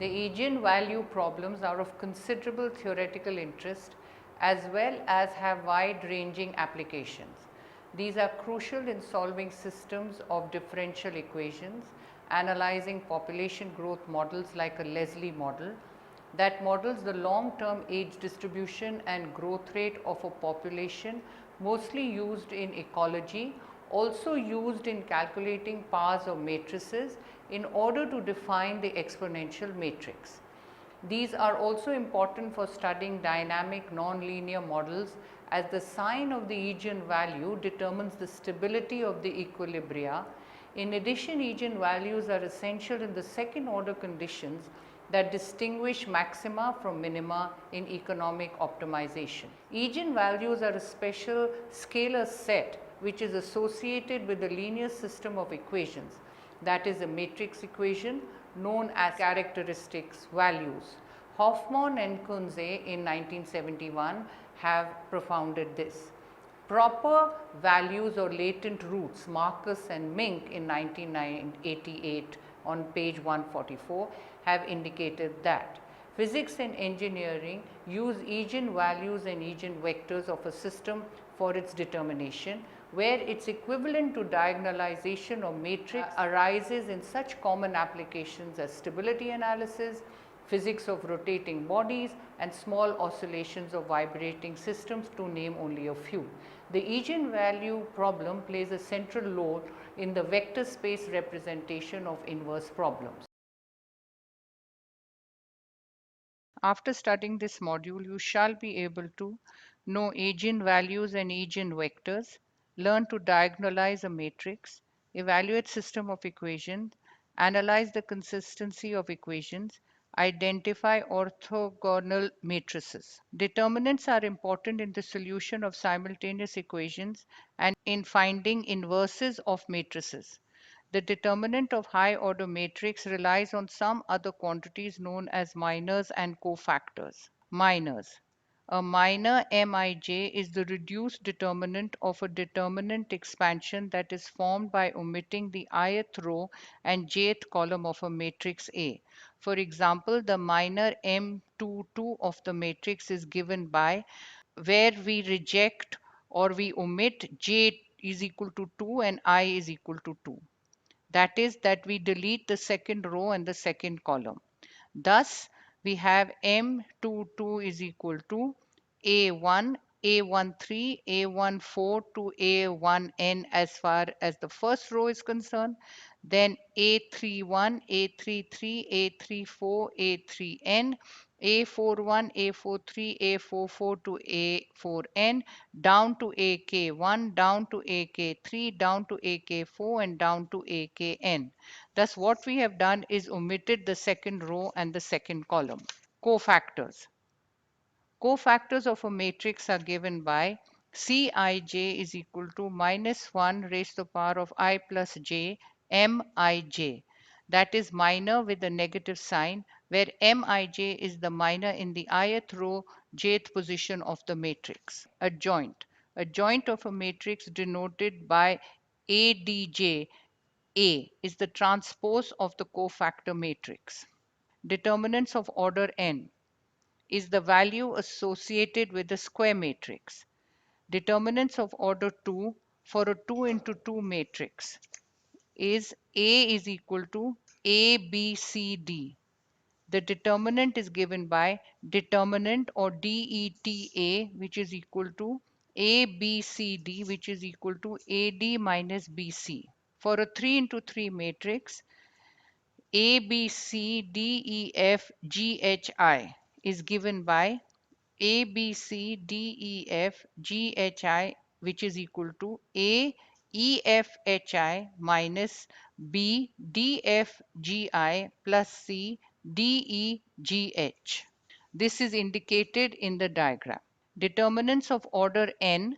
The eigenvalue problems are of considerable theoretical interest as well as have wide-ranging applications. These are crucial in solving systems of differential equations, analyzing population growth models like a Leslie model that models the long-term age distribution and growth rate of a population, mostly used in ecology, also used in calculating powers of matrices in order to define the exponential matrix. These are also important for studying dynamic nonlinear models, as the sign of the eigenvalue determines the stability of the equilibria. In addition, eigenvalues are essential in the second order conditions that distinguish maxima from minima in economic optimization. Eigenvalues are a special scalar set which is associated with a linear system of equations, that is a matrix equation known as characteristics values. Hoffman and Kunze in 1971 have propounded this. Proper values or latent roots, Marcus and Mink in 1988 on page 144 have indicated that. Physics and engineering use eigenvalues and eigenvectors of a system for its determination, where its equivalent to diagonalization or matrix arises in such common applications as stability analysis, physics of rotating bodies, and small oscillations of vibrating systems, to name only a few. The eigenvalue problem plays a central role in the vector space representation of inverse problems. After studying this module, you shall be able to know eigenvalues and eigenvectors, learn to diagonalize a matrix, evaluate system of equations, analyze the consistency of equations, identify orthogonal matrices. Determinants are important in the solution of simultaneous equations and in finding inverses of matrices. The determinant of high order matrix relies on some other quantities known as minors and cofactors. Minors. A minor Mij is the reduced determinant of a determinant expansion that is formed by omitting the ith row and jth column of a matrix A. For example, the minor M22 of the matrix is given by where we reject or we omit j is equal to 2 and I is equal to 2. That is that we delete the second row and the second column. Thus, we have M22 is equal to A1, A13, A14 to A1n as far as the first row is concerned, then A31, A33, A34, A3n, A41, A43, A44 to A4n, down to AK1, down to AK3, down to AK4, and down to AKn. Thus, what we have done is omitted the second row and the second column. Cofactors. Cofactors of a matrix are given by Cij is equal to minus 1 raised to the power of I plus j Mij. That is minor with a negative sign, where Mij is the minor in the ith row, jth position of the matrix. Adjoint. Adjoint of a matrix denoted by Adj. A is the transpose of the cofactor matrix. Determinants of order n is the value associated with the square matrix. Determinants of order 2 for a 2 into 2 matrix is A is equal to A, B, C, D. The determinant is given by determinant or DETA, which is equal to A, B, C, D, which is equal to AD minus BC. For a 3 into 3 matrix, A, B, C, D, E, F, G, H, I is given by A, B, C, D, E, F, G, H, I, which is equal to A, E, F, H, I minus B, D, F, G, I plus C, D, E, G, H. This is indicated in the diagram. Determinants of order n,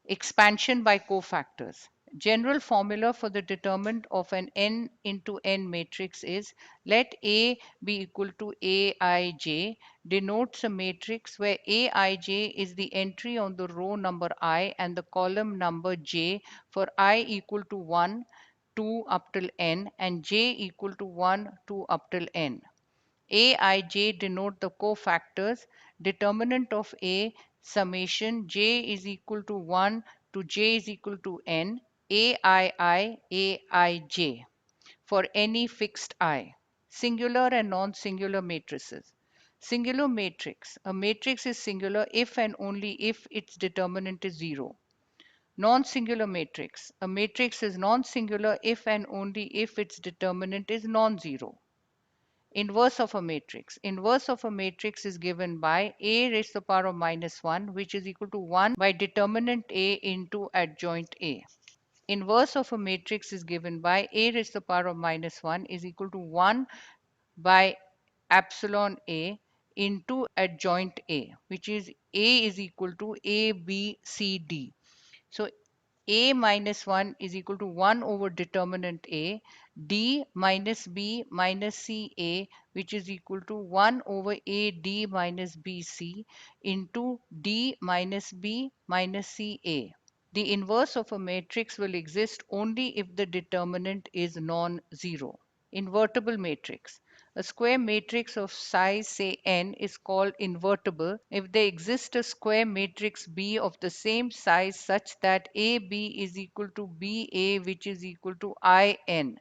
expansion by cofactors. General formula for the determinant of an n into n matrix is let A be equal to Aij, denotes a matrix where Aij is the entry on the row number I and the column number j for I equal to 1, 2 up till n and j equal to 1, 2 up till n. Aij denote the cofactors. Determinant of A summation j is equal to 1 to j is equal to n aii for any fixed I. Singular and non-singular matrices. Singular matrix. A matrix is singular if and only if its determinant is 0. Non-singular matrix. A matrix is non-singular if and only if its determinant is non-zero. Inverse of a matrix. Inverse of a matrix is given by a raised to the power of minus 1, which is equal to 1 by determinant A into adjoint A. Inverse of a matrix is given by a raised to the power of minus 1 is equal to 1 by epsilon A into adjoint A, which is A is equal to A, B, C, D. So A minus 1 is equal to 1 over determinant A, D minus B minus C A, which is equal to 1 over A D minus B C into D minus B minus C A. The inverse of a matrix will exist only if the determinant is non-zero. Invertible matrix. A square matrix of size say n is called invertible if there exists a square matrix B of the same size such that AB is equal to BA, which is equal to IN.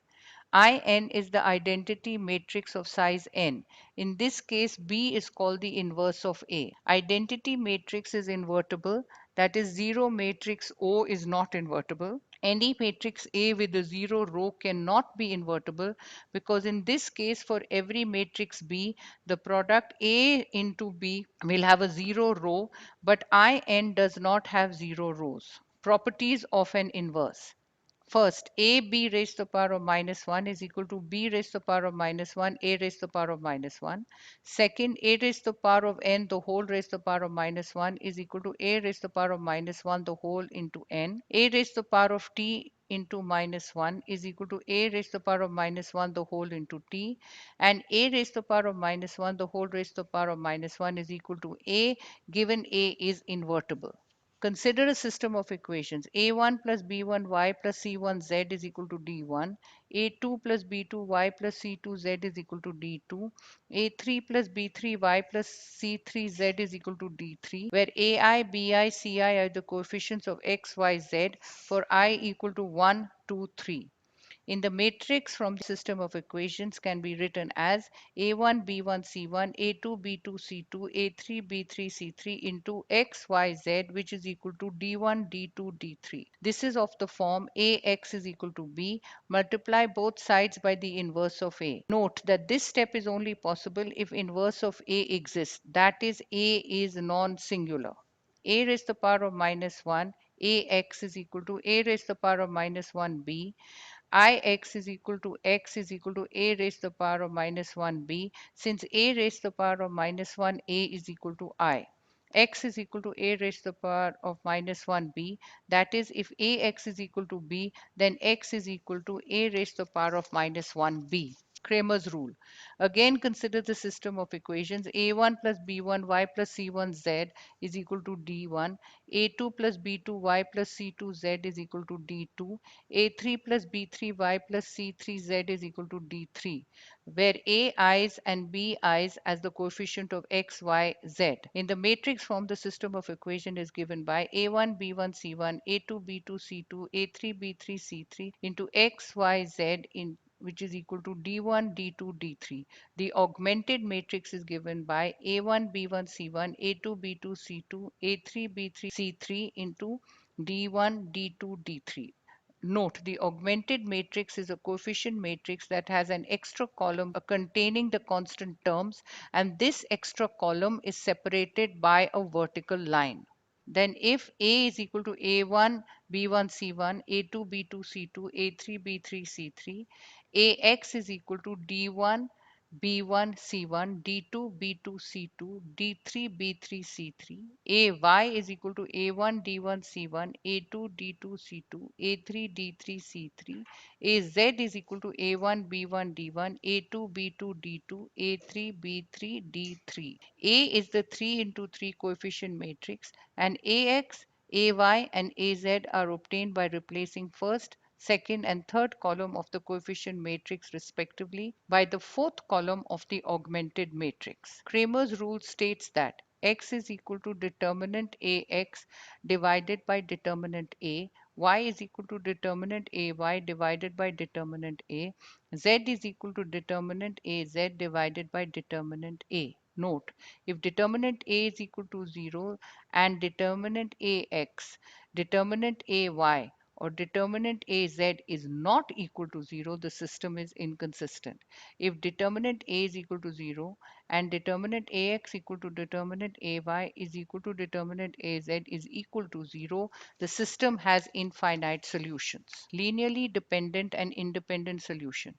IN is the identity matrix of size n. In this case, B is called the inverse of A. Identity matrix is invertible, that is, zero matrix O is not invertible. Any matrix A with a zero row cannot be invertible because in this case, for every matrix B, the product A into B will have a zero row, but IN does not have zero rows. Properties of an inverse. First, AB raised to the power of minus 1 is equal to B raised to the power of minus 1, A raised to the power of minus 1. Second, A raised to the power of n, the whole raised to the power of minus 1 is equal to A raised to the power of minus 1, the whole into n. A raised to the power of t into minus 1 is equal to A raised to the power of minus 1, the whole into t. And A raised to the power of minus 1, the whole raised to the power of minus 1 is equal to A, given A is invertible. Consider a system of equations. A1 plus B1y plus C1z is equal to D1. A2 plus B2y plus C2z is equal to D2. A3 plus B3y plus C3z is equal to D3, where AI, BI, CI are the coefficients of x, y, z for I equal to 1, 2, 3. In the matrix from the system of equations can be written as A1 B1 C1 A2 B2 C2 A3 B3 C3 into x y z, which is equal to D1 D2 D3. This is of the form Ax is equal to B. Multiply both sides by the inverse of A. Note that this step is only possible if inverse of A exists, that is, A is non-singular. A raised to the power of minus 1 Ax is equal to A raised to the power of minus 1 B. Ix is equal to x is equal to a raised to the power of minus 1b, since a raised to the power of minus 1a is equal to I. X is equal to a raised to the power of minus 1b. That is, if ax is equal to b, then x is equal to a raised to the power of minus 1b. Cramer's rule. Again, consider the system of equations. A1 plus B1y plus C1z is equal to D1. A2 plus B2y plus C2z is equal to D2. A3 plus B3y plus C3z is equal to D3, where Ai's and Bi's as the coefficient of x, y, z. In the matrix form, the system of equation is given by A1, B1, C1, A2, B2, C2, A3, B3, C3 into x, y, z in which is equal to D1, D2, D3. The augmented matrix is given by A1, B1, C1, A2, B2, C2, A3, B3, C3 into D1, D2, D3. Note, the augmented matrix is a coefficient matrix that has an extra column containing the constant terms, and this extra column is separated by a vertical line. Then if A is equal to A1, B1, C1, A2, B2, C2, A3, B3, C3, AX is equal to D1, B1, C1, D2, B2, C2, D3, B3, C3. AY is equal to A1, D1, C1, A2, D2, C2, A3, D3, C3. AZ is equal to A1, B1, D1, A2, B2, D2, A3, B3, D3. A is the 3 into 3 coefficient matrix, and AX, AY, and AZ are obtained by replacing first, second, and third column of the coefficient matrix respectively by the fourth column of the augmented matrix. Cramer's rule states that x is equal to determinant ax divided by determinant a, y is equal to determinant ay divided by determinant a, z is equal to determinant az divided by determinant a. Note, if determinant a is equal to 0 and determinant ax, determinant ay, or determinant az is not equal to 0, the system is inconsistent. If determinant a is equal to 0 and determinant ax equal to determinant ay is equal to determinant az is equal to 0, the system has infinite solutions. Linearly dependent and independent solution.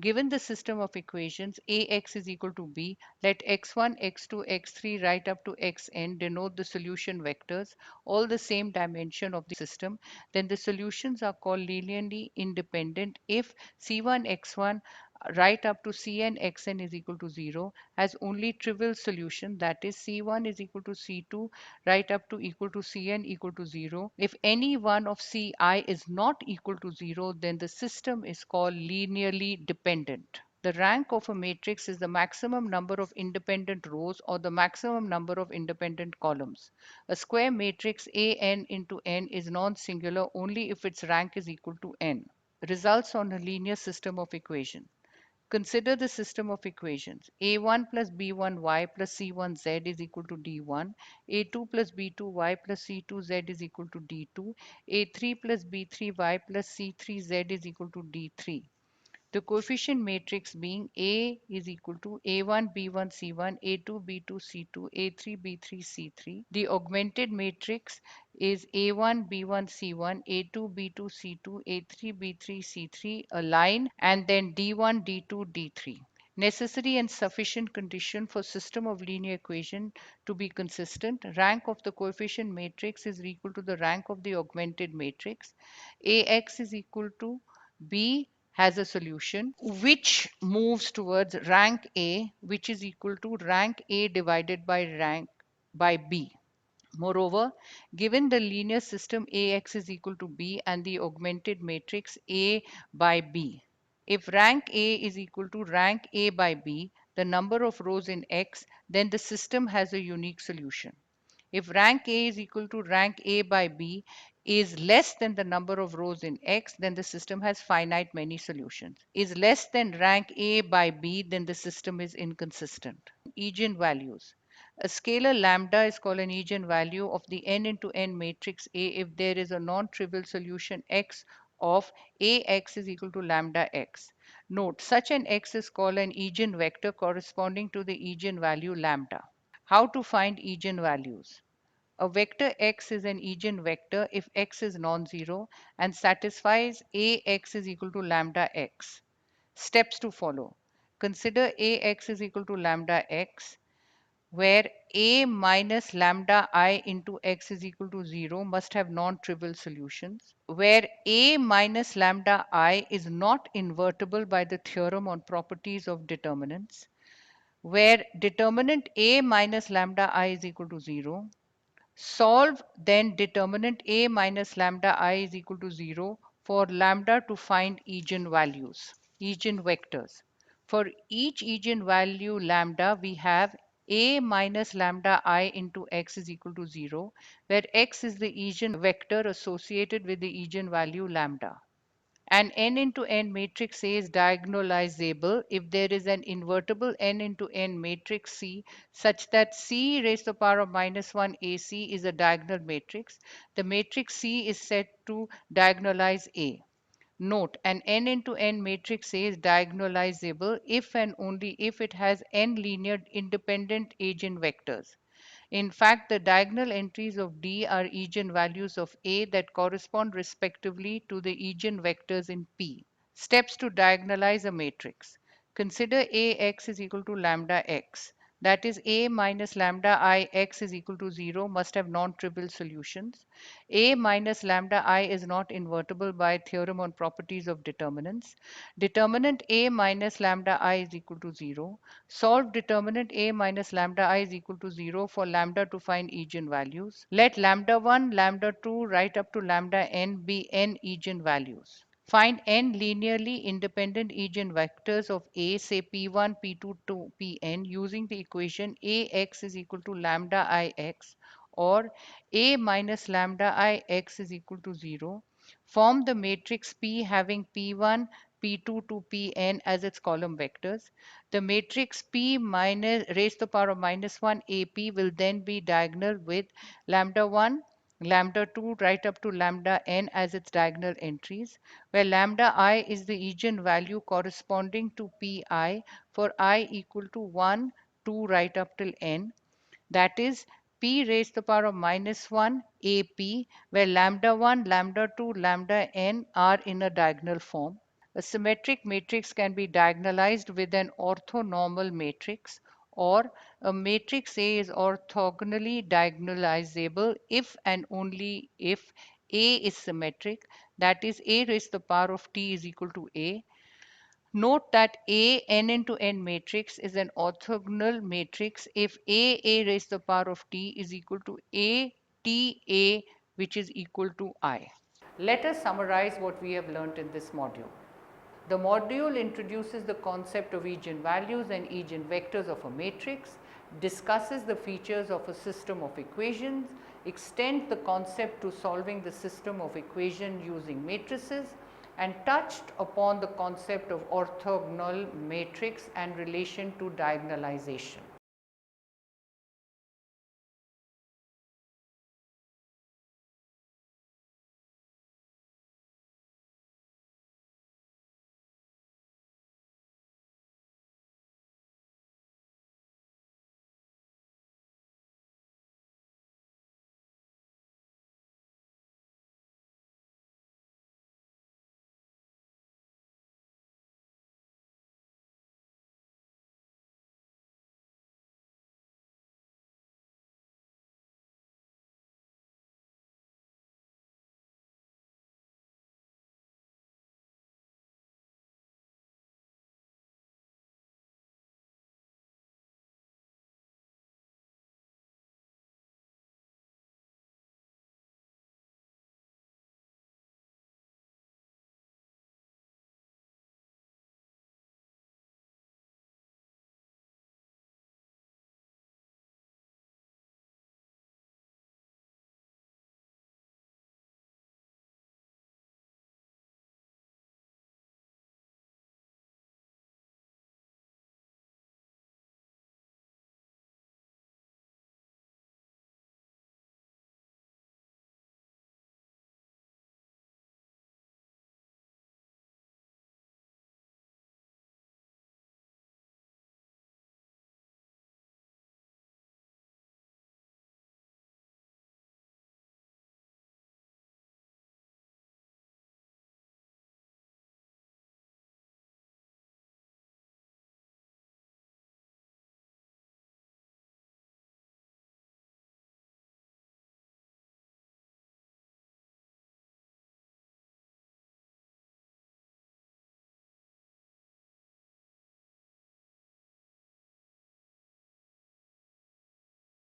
Given the system of equations Ax is equal to b, let x1, x2, x3 right up to xn denote the solution vectors, all the same dimension of the system, then the solutions are called linearly independent if c1, x1 right up to cn xn is equal to 0 has only trivial solution, that is c1 is equal to c2 right up to equal to cn equal to 0. If any one of ci is not equal to 0, then the system is called linearly dependent. The rank of a matrix is the maximum number of independent rows or the maximum number of independent columns. A square matrix an into n is non-singular only if its rank is equal to n. Results on a linear system of equations. Consider the system of equations. A1 plus B1y plus C1z is equal to D1. A2 plus B2y plus C2z is equal to D2. A3 plus B3y plus C3z is equal to D3. The coefficient matrix being A is equal to A1 B1 C1, A2 B2 C2, A3 B3 C3. The augmented matrix is A1 B1 C1, A2 B2 C2, A3 B3 C3, a line, and then D1 D2 D3. Necessary and sufficient condition for system of linear equation to be consistent. Rank of the coefficient matrix is equal to the rank of the augmented matrix. Ax is equal to b has a solution which moves towards rank A, which is equal to rank A divided by rank by B. Moreover, given the linear system Ax is equal to B and the augmented matrix A by B, if rank A is equal to rank A by B, the number of rows in X, then the system has a unique solution. If rank A is equal to rank A by B is less than the number of rows in X, then the system has finite many solutions. Is less than rank A by B, then the system is inconsistent. Eigenvalues. A scalar lambda is called an eigenvalue of the n into n matrix A if there is a non-trivial solution X of Ax is equal to lambda x. Note, such an X is called an eigenvector corresponding to the eigenvalue lambda. How to find eigenvalues? A vector x is an eigenvector if x is non-zero and satisfies Ax is equal to lambda x. Steps to follow. Consider Ax is equal to lambda x, where A minus lambda I into x is equal to 0 must have non-trivial solutions, where A minus lambda I is not invertible by the theorem on properties of determinants, where determinant A minus lambda I is equal to 0. Solve then determinant A minus lambda I is equal to 0 for lambda to find eigenvalues, eigenvectors. For each eigenvalue lambda, we have A minus lambda I into x is equal to 0, where x is the eigenvector associated with the eigenvalue lambda. An n into n matrix A is diagonalizable if there is an invertible n into n matrix C such that C raised to the power of minus 1 AC is a diagonal matrix. The matrix C is said to diagonalize A. Note, an n into n matrix A is diagonalizable if and only if it has n linear independent eigenvectors. In fact, the diagonal entries of D are eigenvalues of A that correspond respectively to the eigenvectors in P. Steps to diagonalize a matrix. Consider Ax is equal to lambda x. That is, A minus lambda I x is equal to 0 must have non-trivial solutions. A minus lambda I is not invertible by theorem on properties of determinants. Determinant A minus lambda I is equal to 0. Solve determinant A minus lambda I is equal to 0 for lambda to find eigenvalues. Let lambda 1, lambda 2, right up to lambda n be n eigenvalues. Find n linearly independent eigenvectors of A, say P1, P2 to Pn using the equation Ax is equal to lambda Ix or A minus lambda Ix is equal to 0. Form the matrix P having P1, P2 to Pn as its column vectors. The matrix P minus raised to the power of minus 1 AP will then be diagonal with lambda 1, lambda 2 right up to lambda n as its diagonal entries, where lambda I is the eigenvalue corresponding to Pi for I equal to 1, 2 right up till n. That is P raised to the power of minus 1 AP, where lambda 1, lambda 2, lambda n are in a diagonal form. A symmetric matrix can be diagonalized with an orthonormal matrix, or a matrix A is orthogonally diagonalizable if and only if A is symmetric, that is A raised to the power of t is equal to A. Note that A n into n matrix is an orthogonal matrix if A raised to the power of t is equal to A t A, which is equal to I. Let us summarize what we have learnt in this module. The module introduces the concept of eigenvalues and eigenvectors of a matrix, discusses the features of a system of equations, extends the concept to solving the system of equation using matrices, and touched upon the concept of orthogonal matrix and relation to diagonalization.